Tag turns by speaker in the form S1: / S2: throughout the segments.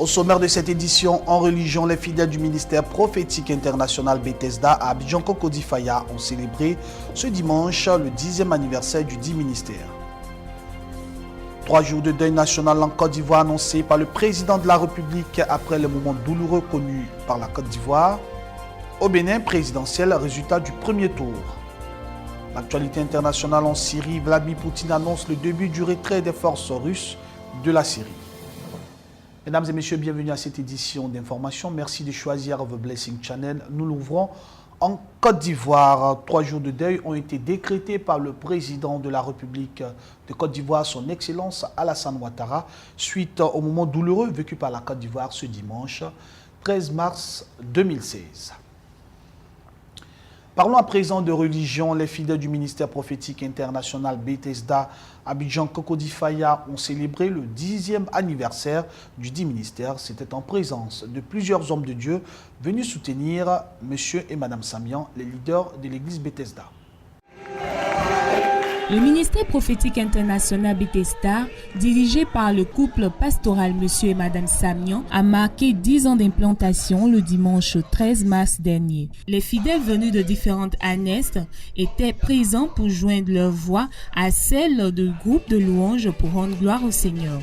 S1: sommaire de cette édition en religion, les fidèles du ministère prophétique international Bethesda à Abidjan Cocody Faya ont célébré ce dimanche le 10e anniversaire du dit ministère. 3 jours de deuil national en Côte d'Ivoire annoncés par le président de la République après le moment douloureux connu par la Côte d'Ivoire. Au Bénin présidentiel, résultat du premier tour. L'actualité internationale en Syrie, Vladimir Poutine annonce le début du retrait des forces russes de la Syrie. Mesdames et messieurs, bienvenue à cette édition d'information. Merci de choisir The Blessing Channel. Nous l'ouvrons en Côte d'Ivoire. 3 jours de deuil ont été décrétés par le président de la République de Côte d'Ivoire, son Excellence Alassane Ouattara, suite au moment douloureux vécu par la Côte d'Ivoire ce dimanche 13 mars 2016. Parlons à présent de religion. Les fidèles du ministère prophétique international Bethesda Abidjan Cocody Faya ont célébré le 10e anniversaire du dit ministère. C'était en présence de plusieurs hommes de Dieu venus soutenir Monsieur et Madame Samian, les leaders de l'église Bethesda.
S2: Le ministère prophétique international Bethesda, dirigé par le couple pastoral Monsieur et Madame Samian, a marqué 10 ans d'implantation le dimanche 13 mars dernier. Les fidèles venus de différentes annestes étaient présents pour joindre leur voix à celle de groupes de louanges pour rendre gloire au Seigneur.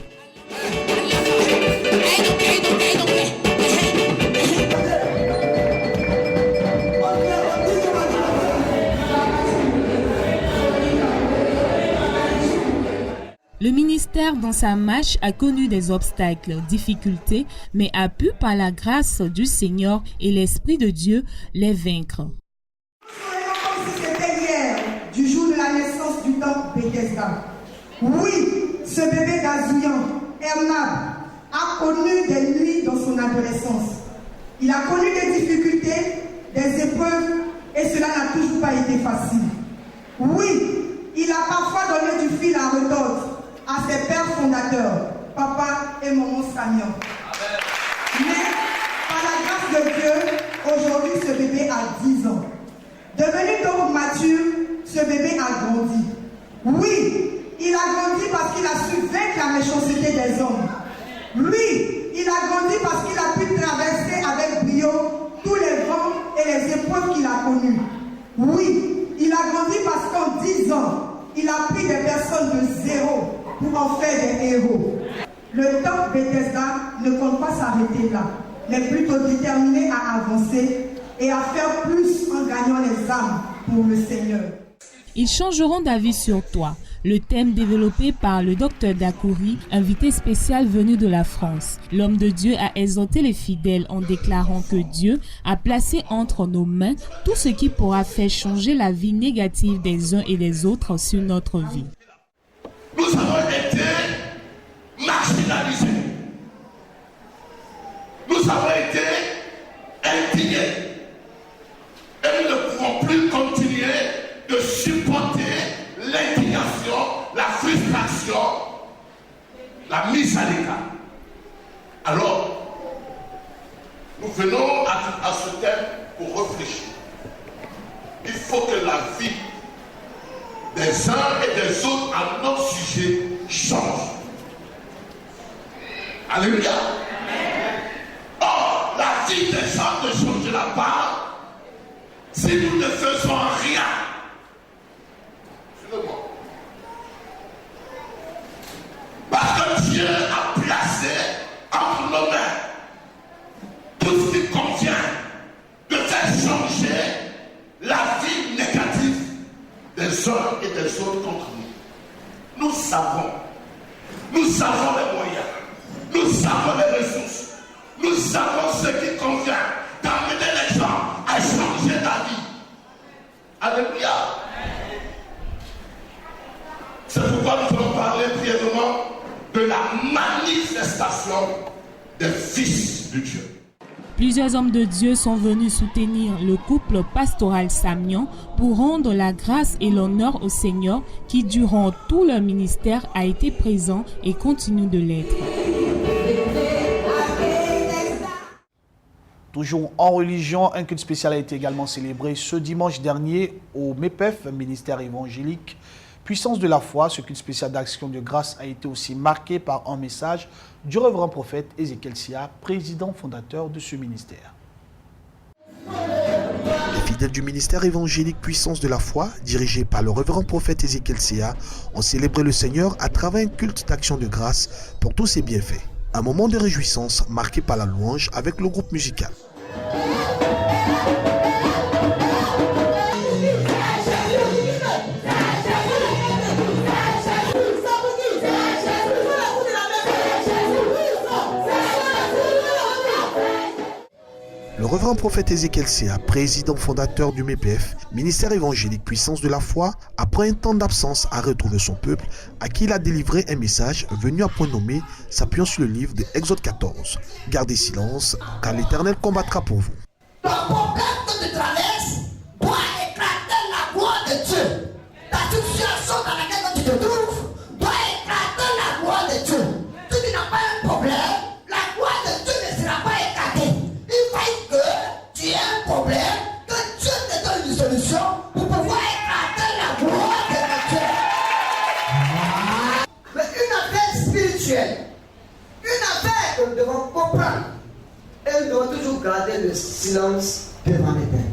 S2: Le ministère dans sa marche a connu des obstacles, difficultés, mais a pu par la grâce du Seigneur et l'Esprit de Dieu les vaincre.
S3: C'était hier, du jour de la naissance du temple Bethesda. Oui, ce bébé gazouillant, Ernab, a connu des nuits dans son adolescence. Il a connu des difficultés, des épreuves, et cela n'a toujours pas été facile. Oui, il a parfois donné du fil à retordre à ses pères fondateurs, papa et maman Samian. Mais par la grâce de Dieu, aujourd'hui ce bébé a 10 ans. Devenu donc mature, ce bébé a grandi. Oui, il a grandi parce qu'il a su vaincre la méchanceté des hommes. Lui, il a grandi parce qu'il a pu traverser avec brio tous les vents et les épreuves qu'il a connues. Oui, il a grandi parce qu'en 10 ans, il a pris des personnes de zéro pour en faire des héros. Le temple Bethesda ne compte pas s'arrêter là, mais plutôt déterminé à avancer et à faire plus en gagnant les âmes pour le Seigneur.
S2: Ils changeront d'avis sur toi. Le thème développé par le docteur Dakouri, invité spécial venu de la France. L'homme de Dieu a exhorté les fidèles en déclarant que Dieu a placé entre nos mains tout ce qui pourra faire changer la vie négative des uns et des autres sur notre vie.
S4: Nous avons été marginalisés. Nous avons été indignés. Et nous ne pouvons plus continuer de supporter l'indignation, la frustration, la mise à l'écart. Alors, nous venons à ce thème pour réfléchir. Il faut que la vie des uns et des autres à notre sujet change. Alléluia. Or, la vie des gens ne changera pas si nous ne faisons rien. Suivez-moi. Parce que Dieu a placé entre nos mains tout ce qui convient de faire changer la vie négative des uns et des autres contre nous. Nous savons les moyens, nous savons les ressources, nous savons ce qui convient d'amener les gens à changer la vie. Alléluia. C'est pourquoi nous allons parler brièvement de la manifestation des fils de Dieu.
S2: Plusieurs hommes de Dieu sont venus soutenir le couple pastoral Samian pour rendre la grâce et l'honneur au Seigneur qui, durant tout leur ministère, a été présent et continue de l'être.
S1: Toujours en religion, un culte spécial a été également célébré ce dimanche dernier au MEPEF, ministère évangélique Puissance de la foi, ce culte spécial d'action de grâce a été aussi marqué par un message du révérend prophète Ézéchiel Sia, président fondateur de ce ministère. Les fidèles du ministère évangélique Puissance de la foi, dirigé par le révérend prophète Ézéchiel Sia, ont célébré le Seigneur à travers un culte d'action de grâce pour tous ses bienfaits. Un moment de réjouissance marqué par la louange avec le groupe musical. Le révérend prophète Ézéchiel Sia, président fondateur du MEPF, ministère évangélique Puissance de la foi, après un temps d'absence, a retrouvé son peuple, à qui il a délivré un message venu à point nommé, s'appuyant sur le livre de Exode 14. Gardez silence, car l'Éternel combattra pour vous.
S5: Le problème que tu traverses doit éclater la gloire de Dieu. Ta situation dans laquelle tu te trouves doit éclater la gloire de Dieu. Si tu n'as pas un problème, la gloire de Dieu ne sera pas éclatée. Il faut que tu aies un problème, que Dieu te donne une solution pour pouvoir éclater la gloire de Dieu. Mais une affaire spirituelle, une affaire que nous devons comprendre, et nous devons toujours garder le silence devant l'Éternel.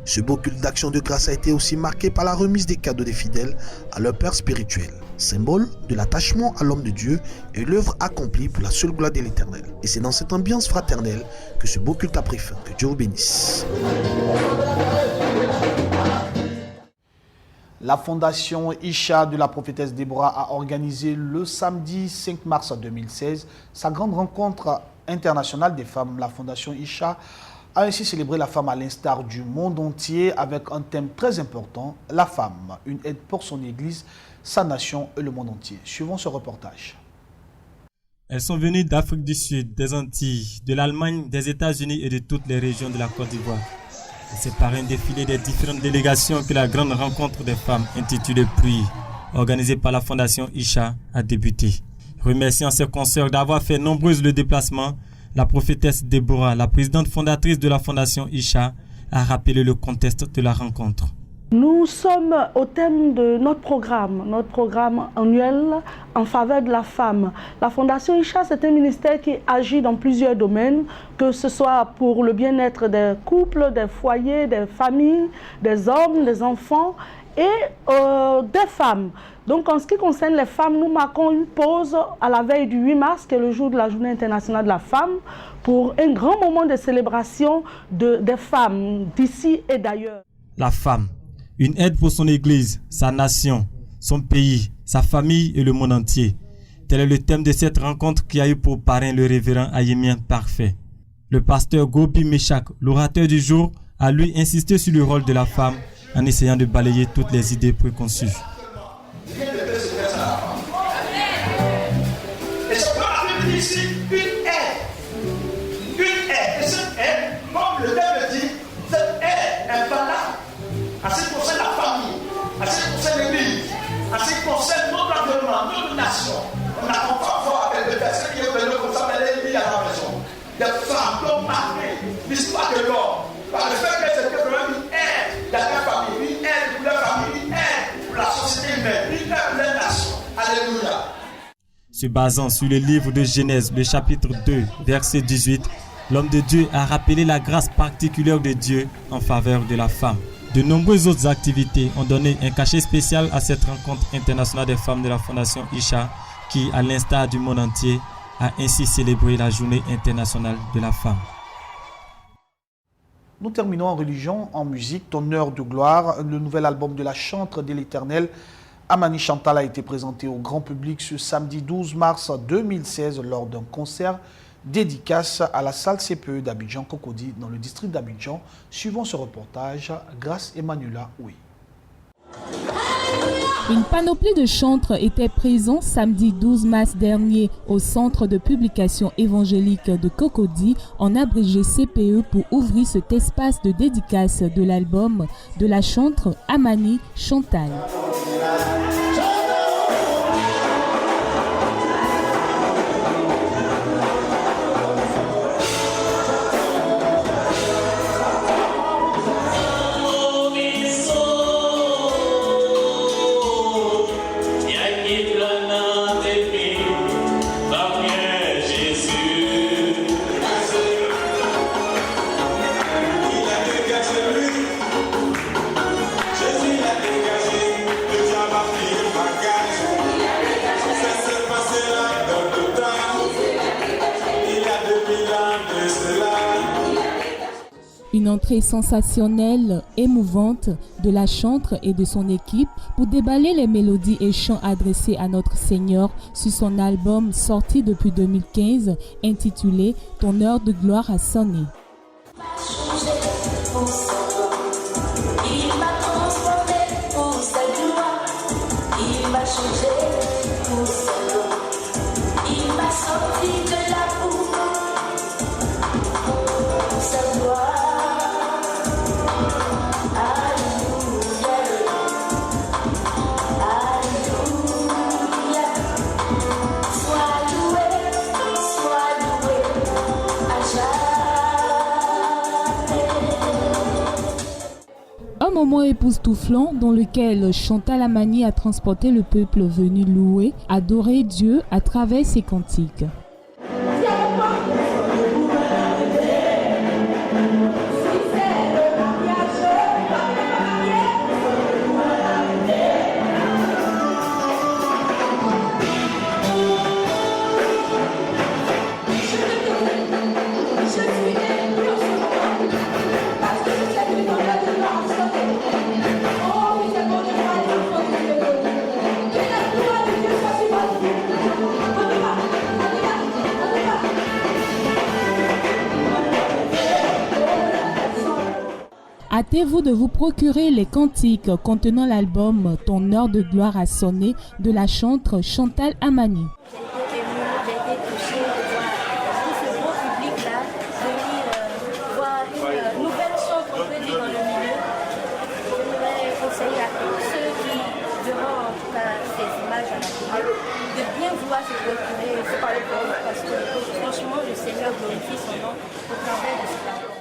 S1: Ce beau culte d'action de grâce a été aussi marqué par la remise des cadeaux des fidèles à leur Père spirituel, symbole de l'attachement à l'homme de Dieu et l'œuvre accomplie pour la seule gloire de l'Éternel. Et c'est dans cette ambiance fraternelle que ce beau culte a pris fin. Que Dieu vous bénisse. La fondation Isha de la prophétesse Déborah a organisé le samedi 5 mars 2016 sa grande rencontre internationale des femmes. La fondation Isha a ainsi célébré la femme à l'instar du monde entier avec un thème très important, la femme, une aide pour son église, sa nation et le monde entier. Suivons ce reportage.
S6: Elles sont venues d'Afrique du Sud, des Antilles, de l'Allemagne, des États-Unis et de toutes les régions de la Côte d'Ivoire. C'est par un défilé des différentes délégations que la grande rencontre des femmes intitulée Pluie, organisée par la fondation Isha, a débuté. Remerciant ses consoeurs d'avoir fait nombreux le déplacement, la prophétesse Déborah, la présidente fondatrice de la fondation Isha, a rappelé le contexte de la rencontre.
S7: Nous sommes au thème de notre programme annuel en faveur de la femme. La Fondation Isha, c'est un ministère qui agit dans plusieurs domaines, que ce soit pour le bien-être des couples, des foyers, des familles, des hommes, des enfants et des femmes. Donc en ce qui concerne les femmes, nous marquons une pause à la veille du 8 mars, qui est le jour de la Journée internationale de la femme, pour un grand moment de célébration des femmes d'ici et d'ailleurs.
S6: La femme, une aide pour son église, sa nation, son pays, sa famille et le monde entier. Tel est le thème de cette rencontre qui a eu pour parrain le révérend Ayemien Parfait. Le pasteur Gobi Meshach, l'orateur du jour, a lui insisté sur le rôle de la femme en essayant de balayer toutes les idées préconçues.
S8: Et c'est pourquoi la Bible dit ici une aide. Une aide. Et cette aide, comme le thème le dit, cette aide est valable à ce qui concerne la famille, à ce qui concerne l'église, à ce qui concerne notre environnement, notre nation. On a parfois avec des personnes qui ont venu comme ça, mais les filles à la maison. Des femmes qui ont marqué l'histoire de l'homme par le fait que c'était vraiment une aide dans la famille, une aide pour la famille, une aide pour la société humaine, une aide pour la nation. Alléluia.
S6: Se basant sur le livre de Genèse, le chapitre 2, verset 18, l'homme de Dieu a rappelé la grâce particulière de Dieu en faveur de la femme. De nombreuses autres activités ont donné un cachet spécial à cette rencontre internationale des femmes de la Fondation Isha qui, à l'instar du monde entier, a ainsi célébré la Journée internationale de la femme.
S1: Nous terminons en religion, en musique, Ton heure de gloire, le nouvel album de la chantre de l'Éternel. Amani Chantal a été présenté au grand public ce samedi 12 mars 2016 lors d'un concert dédicace à la salle CPE d'Abidjan Cocody dans le district d'Abidjan. Suivant ce reportage, grâce Emmanuela Oui.
S2: Une panoplie de chantres était présent samedi 12 mars dernier au centre de publication évangélique de Cocody, en abrégé CPE, pour ouvrir cet espace de dédicace de l'album de la chantre Amani Chantal. Une entrée sensationnelle, émouvante de la chantre et de son équipe pour déballer les mélodies et chants adressés à notre Seigneur sur son album sorti depuis 2015 intitulé « Ton heure de gloire a sonné ».
S9: Il m'a transformé pour sa gloire, il m'a changé pour sa gloire, il m'a sorti de la boue pour sa gloire. Alléluia, Alléluia, sois loué à jamais.
S2: Un moment époustouflant dans lequel Chantal Amani a transporté le peuple venu louer, adorer Dieu à travers ses cantiques. Hâtez-vous de vous procurer les cantiques contenant l'album « Ton heure de gloire a sonné » de la chantre Chantal Amani.
S9: J'ai été émue, j'ai été touchée de voir tout ce beau public-là venir voir une nouvelle chose qu'on peut dire dans le milieu. Je voudrais conseiller à tous ceux qui verront en tout cas ces images à la télé de bien vouloir se procurer ce album parce que franchement le Seigneur glorifie son nom au travers de cet album.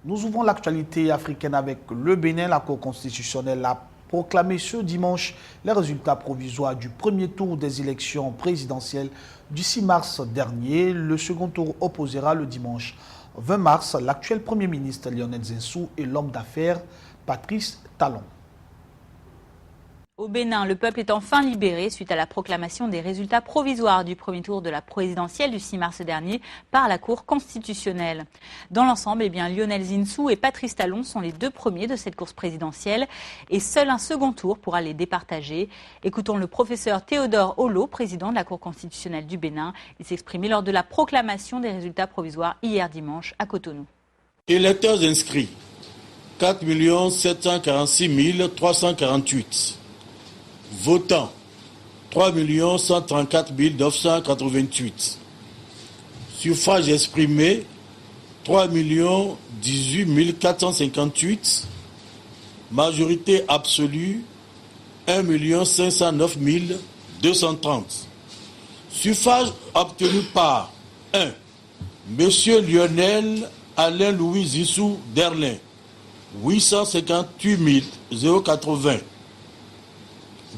S1: Nous ouvrons l'actualité africaine avec le Bénin. La Cour constitutionnelle a proclamé ce dimanche les résultats provisoires du premier tour des élections présidentielles du 6 mars dernier. Le second tour opposera le dimanche 20 mars l'actuel Premier ministre Lionel Zinsou et l'homme d'affaires Patrice Talon.
S10: Au Bénin, le peuple est enfin libéré suite à la proclamation des résultats provisoires du premier tour de la présidentielle du 6 mars dernier par la Cour constitutionnelle. Dans l'ensemble, Lionel Zinsou et Patrice Talon sont les deux premiers de cette course présidentielle et seul un second tour pourra les départager. Écoutons le professeur Théodore Olo, président de la Cour constitutionnelle du Bénin. Il s'exprimait lors de la proclamation des résultats provisoires hier dimanche à Cotonou.
S11: Électeurs inscrits, 4 746 348. Votants, 3 134 988. Suffrages exprimés, 3 18 458. Majorité absolue, 1 509 230. Suffrages obtenus par 1. Monsieur Lionel Alain Louis Zinsou Derlin, 858 080.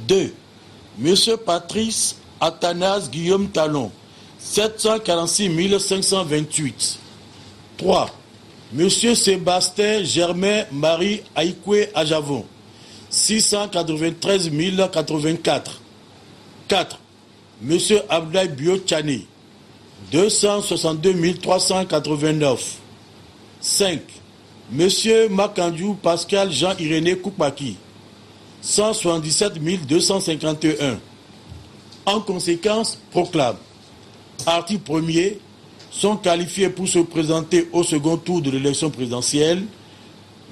S11: 2. Monsieur Patrice Athanase Guillaume Talon, 746 528. 3. Monsieur Sébastien Germain Marie Aïkwe Ajavon, 693 084. 4. Monsieur Abdoulaye Bio Tchani, 262 389. 5. Monsieur Makandjou Pascal Jean-Iréné Koupaki, 177 251. En conséquence, proclame. Article 1er, sont qualifiés pour se présenter au second tour de l'élection présidentielle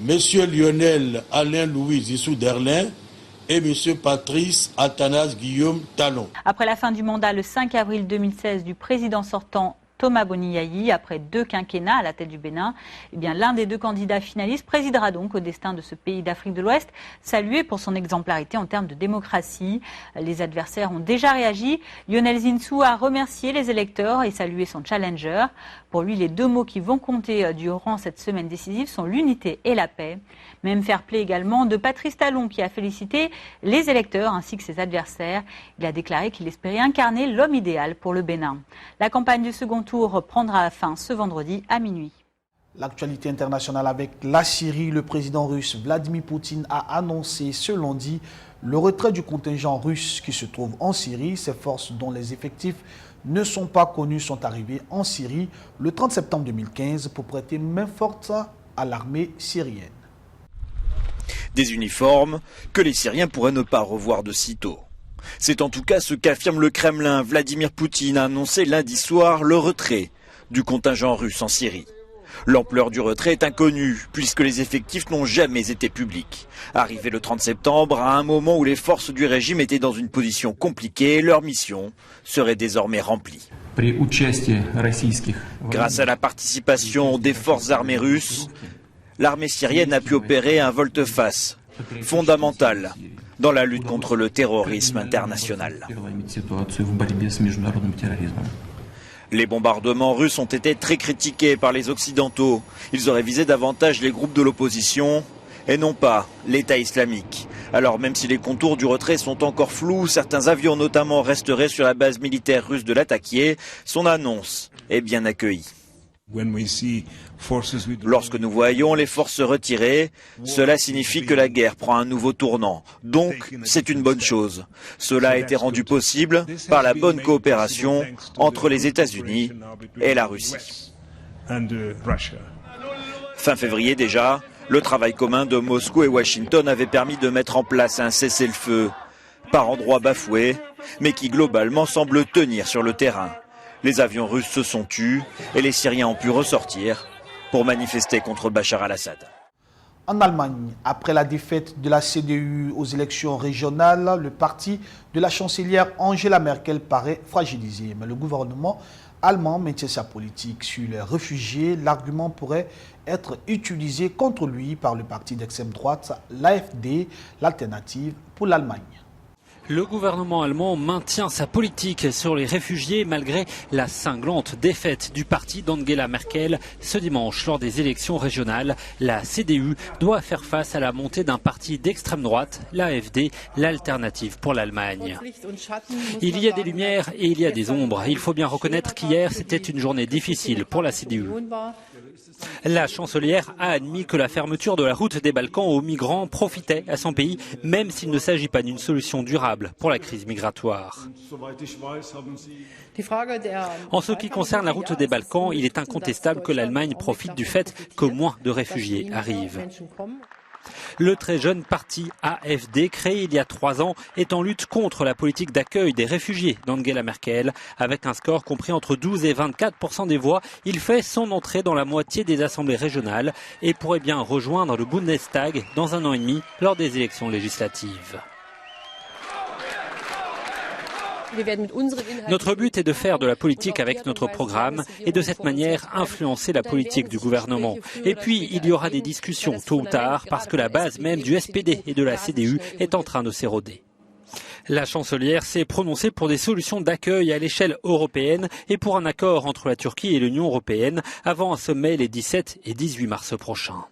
S11: M. Lionel Alain Louis Zinsou Derlin et M. Patrice Athanase Guillaume Talon.
S10: Après la fin du mandat le 5 avril 2016 du président sortant Thomas Boni-Yayi, après 2 quinquennats à la tête du Bénin, l'un des 2 candidats finalistes présidera donc au destin de ce pays d'Afrique de l'Ouest, salué pour son exemplarité en termes de démocratie. Les adversaires ont déjà réagi. Lionel Zinsou a remercié les électeurs et salué son challenger. Pour lui, les 2 mots qui vont compter durant cette semaine décisive sont l'unité et la paix. Même fair play également de Patrice Talon qui a félicité les électeurs ainsi que ses adversaires. Il a déclaré qu'il espérait incarner l'homme idéal pour le Bénin. La campagne du second tour prendra fin ce vendredi à minuit.
S1: L'actualité internationale avec la Syrie, le président russe Vladimir Poutine a annoncé ce lundi le retrait du contingent russe qui se trouve en Syrie. Ces forces dont les effectifs ne sont pas connus sont arrivés en Syrie le 30 septembre 2015 pour prêter main forte à l'armée syrienne.
S12: Des uniformes que les Syriens pourraient ne pas revoir de sitôt. C'est en tout cas ce qu'affirme le Kremlin. Vladimir Poutine a annoncé lundi soir le retrait du contingent russe en Syrie. L'ampleur du retrait est inconnue, puisque les effectifs n'ont jamais été publics. Arrivé le 30 septembre, à un moment où les forces du régime étaient dans une position compliquée, leur mission serait désormais remplie. Grâce à la participation des forces armées russes, l'armée syrienne a pu opérer un volte-face fondamental dans la lutte contre le terrorisme international. Les bombardements russes ont été très critiqués par les Occidentaux. Ils auraient visé davantage les groupes de l'opposition et non pas l'État islamique. Alors même si les contours du retrait sont encore flous, certains avions notamment resteraient sur la base militaire russe de Latakia. Son annonce est bien accueillie. Lorsque nous voyons les forces se retirer, cela signifie que la guerre prend un nouveau tournant. Donc, c'est une bonne chose. Cela a été rendu possible par la bonne coopération entre les États-Unis et la Russie. Fin février déjà, le travail commun de Moscou et Washington avait permis de mettre en place un cessez-le-feu, par endroits bafoués, mais qui globalement semble tenir sur le terrain. Les avions russes se sont tus et les Syriens ont pu ressortir pour manifester contre Bachar al-Assad.
S1: En Allemagne, après la défaite de la CDU aux élections régionales, le parti de la chancelière Angela Merkel paraît fragilisé. Mais le gouvernement allemand maintient sa politique sur les réfugiés. L'argument pourrait être utilisé contre lui par le parti d'extrême droite, l'AfD, l'Alternative pour l'Allemagne.
S13: Le gouvernement allemand maintient sa politique sur les réfugiés malgré la cinglante défaite du parti d'Angela Merkel ce dimanche lors des élections régionales. La CDU doit faire face à la montée d'un parti d'extrême droite, l'AfD, l'Alternative pour l'Allemagne. Il y a des lumières et il y a des ombres. Il faut bien reconnaître qu'hier, c'était une journée difficile pour la CDU. La chancelière a admis que la fermeture de la route des Balkans aux migrants profitait à son pays, même s'il ne s'agit pas d'une solution durable pour la crise migratoire. En ce qui concerne la route des Balkans, il est incontestable que l'Allemagne profite du fait que moins de réfugiés arrivent. Le très jeune parti AfD, créé il y a 3 ans, est en lutte contre la politique d'accueil des réfugiés d'Angela Merkel. Avec un score compris entre 12 et 24% des voix, il fait son entrée dans la moitié des assemblées régionales et pourrait bien rejoindre le Bundestag dans 1 an et demi lors des élections législatives. Notre but est de faire de la politique avec notre programme et de cette manière influencer la politique du gouvernement. Et puis, il y aura des discussions tôt ou tard parce que la base même du SPD et de la CDU est en train de s'éroder. La chancelière s'est prononcée pour des solutions d'accueil à l'échelle européenne et pour un accord entre la Turquie et l'Union européenne avant un sommet les 17 et 18 mars prochains.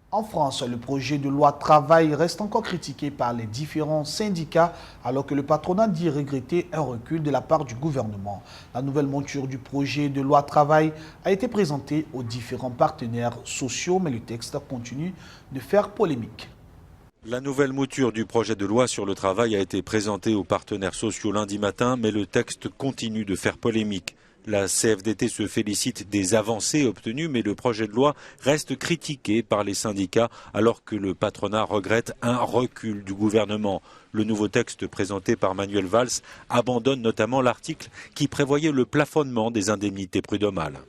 S1: En France, le projet de loi travail reste encore critiqué par les différents syndicats alors que le patronat dit regretter un recul de la part du gouvernement. La nouvelle monture du projet de loi travail a été présentée aux différents partenaires sociaux, mais le texte continue de faire polémique.
S14: La nouvelle mouture du projet de loi sur le travail a été présentée aux partenaires sociaux lundi matin, mais le texte continue de faire polémique. La CFDT se félicite des avancées obtenues, mais le projet de loi reste critiqué par les syndicats alors que le patronat regrette un recul du gouvernement. Le nouveau texte présenté par Manuel Valls abandonne notamment l'article qui prévoyait le plafonnement des indemnités prud'homales.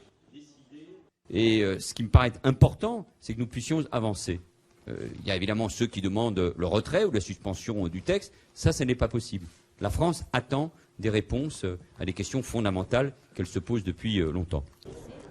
S15: Et ce qui me paraît important, c'est que nous puissions avancer. Il y a évidemment ceux qui demandent le retrait ou la suspension du texte. Ça, ce n'est pas possible. La France attend des réponses à des questions fondamentales qu'elle se pose depuis longtemps.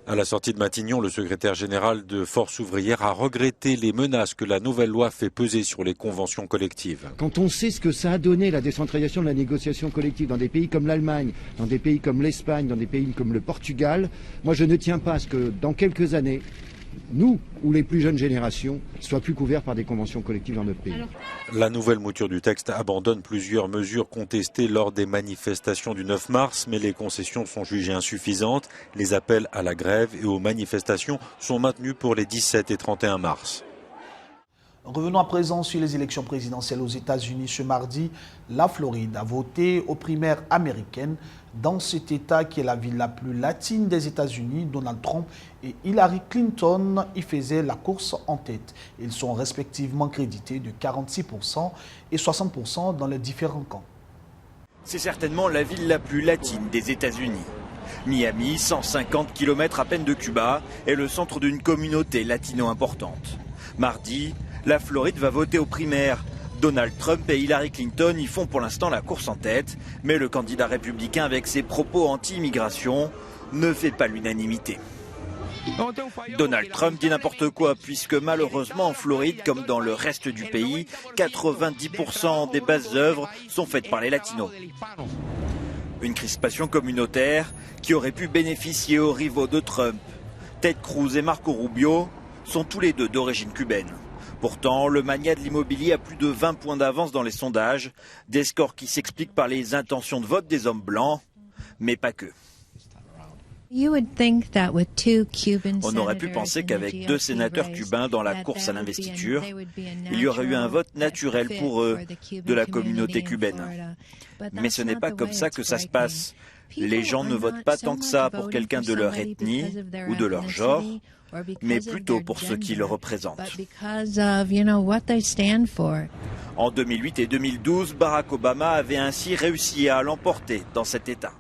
S14: À la sortie de Matignon, le secrétaire général de Force ouvrière a regretté les menaces que la nouvelle loi fait peser sur les conventions collectives.
S16: Quand on sait ce que ça a donné, la décentralisation de la négociation collective dans des pays comme l'Allemagne, dans des pays comme l'Espagne, dans des pays comme le Portugal, moi je ne tiens pas à ce que dans quelques années, nous ou les plus jeunes générations soient plus couverts par des conventions collectives dans notre pays.
S14: La nouvelle mouture du texte abandonne plusieurs mesures contestées lors des manifestations du 9 mars, mais les concessions sont jugées insuffisantes. Les appels à la grève et aux manifestations sont maintenus pour les 17 et 31 mars.
S1: Revenons à présent sur les élections présidentielles aux États-Unis. Ce mardi, la Floride a voté aux primaires américaines. Dans cet État qui est la ville la plus latine des États-Unis, Donald Trump et Hillary Clinton y faisaient la course en tête. Ils sont respectivement crédités de 46% et 60% dans les différents camps.
S12: C'est certainement la ville la plus latine des États-Unis. Miami, 150 km à peine de Cuba, est le centre d'une communauté latino importante. Mardi, la Floride va voter aux primaires. Donald Trump et Hillary Clinton y font pour l'instant la course en tête, mais le candidat républicain avec ses propos anti-immigration ne fait pas l'unanimité. Donald Trump dit n'importe quoi puisque malheureusement en Floride, comme dans le reste du pays, 90% des basses œuvres sont faites par les latinos. Une crispation communautaire qui aurait pu bénéficier aux rivaux de Trump. Ted Cruz et Marco Rubio sont tous les deux d'origine cubaine. Pourtant, le magnat de l'immobilier a plus de 20 points d'avance dans les sondages, des scores qui s'expliquent par les intentions de vote des hommes blancs, mais pas que. On aurait pu penser qu'avec 2 sénateurs cubains dans la course à l'investiture, il y aurait eu un vote naturel pour eux de la communauté cubaine. Mais ce n'est pas comme ça que ça se passe. Les gens ne votent pas tant que ça pour quelqu'un de leur ethnie ou de leur genre, mais plutôt pour ce qu'ils représentent. En 2008 et 2012, Barack Obama avait ainsi réussi à l'emporter dans cet État.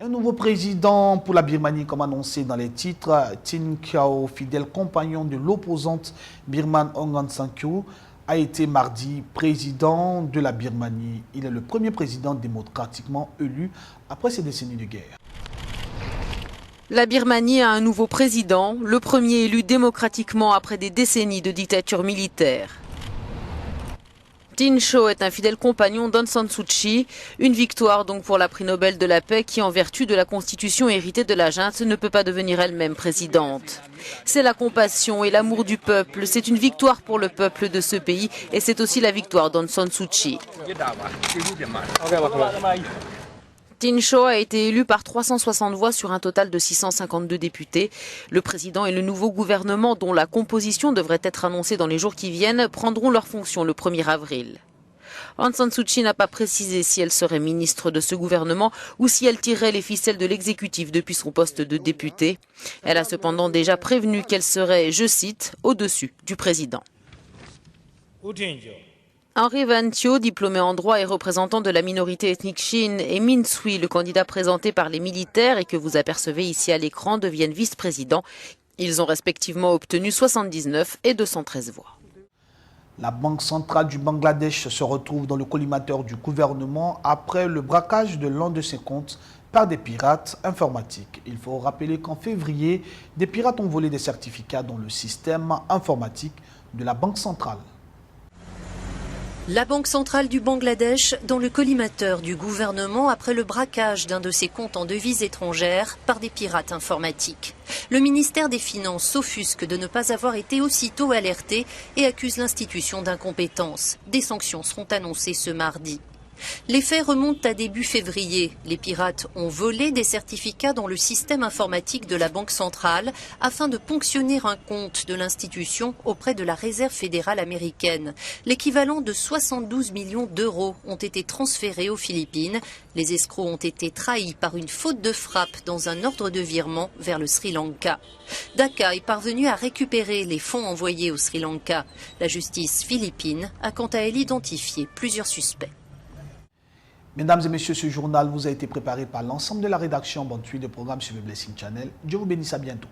S1: Un nouveau président pour la Birmanie, comme annoncé dans les titres, Tin Kyaw, fidèle compagnon de l'opposante birmane Aung San Suu Kyi, a été mardi président de la Birmanie. Il est le premier président démocratiquement élu après ces décennies de guerre.
S17: La Birmanie a un nouveau président, le premier élu démocratiquement après des décennies de dictature militaire. Tin Kyaw est un fidèle compagnon d'Aung San Suu Kyi, une victoire donc pour la prix Nobel de la paix qui, en vertu de la constitution héritée de la junte, ne peut pas devenir elle-même présidente. C'est la compassion et l'amour du peuple, c'est une victoire pour le peuple de ce pays et c'est aussi la victoire d'Aung San Suu Kyi. Tin Kyaw a été élu par 360 voix sur un total de 652 députés. Le président et le nouveau gouvernement, dont la composition devrait être annoncée dans les jours qui viennent, prendront leurs fonctions le 1er avril. Aung San Suu Kyi n'a pas précisé si elle serait ministre de ce gouvernement ou si elle tirerait les ficelles de l'exécutif depuis son poste de députée. Elle a cependant déjà prévenu qu'elle serait, je cite, au-dessus du président. Henry Van Thieu, diplômé en droit et représentant de la minorité ethnique Shin, et Min Sui, le candidat présenté par les militaires et que vous apercevez ici à l'écran, deviennent vice-présidents. Ils ont respectivement obtenu 79 et 213 voix.
S1: La Banque centrale du Bangladesh se retrouve dans le collimateur du gouvernement après le braquage de l'un de ses comptes par des pirates informatiques. Il faut rappeler qu'en février, des pirates ont volé des certificats dans le système informatique de la Banque centrale.
S18: La Banque centrale du Bangladesh dans le collimateur du gouvernement après le braquage d'un de ses comptes en devises étrangères par des pirates informatiques. Le ministère des Finances s'offusque de ne pas avoir été aussitôt alerté et accuse l'institution d'incompétence. Des sanctions seront annoncées ce mardi. Les faits remontent à début février. Les pirates ont volé des certificats dans le système informatique de la Banque centrale afin de ponctionner un compte de l'institution auprès de la Réserve fédérale américaine. L'équivalent de 72 millions d'euros ont été transférés aux Philippines. Les escrocs ont été trahis par une faute de frappe dans un ordre de virement vers le Sri Lanka. Dhaka est parvenu à récupérer les fonds envoyés au Sri Lanka. La justice philippine a quant à elle identifié plusieurs suspects.
S1: Mesdames et messieurs, ce journal vous a été préparé par l'ensemble de la rédaction. Bonne suite de programme sur le Blessing Channel. Dieu vous bénisse, à bientôt.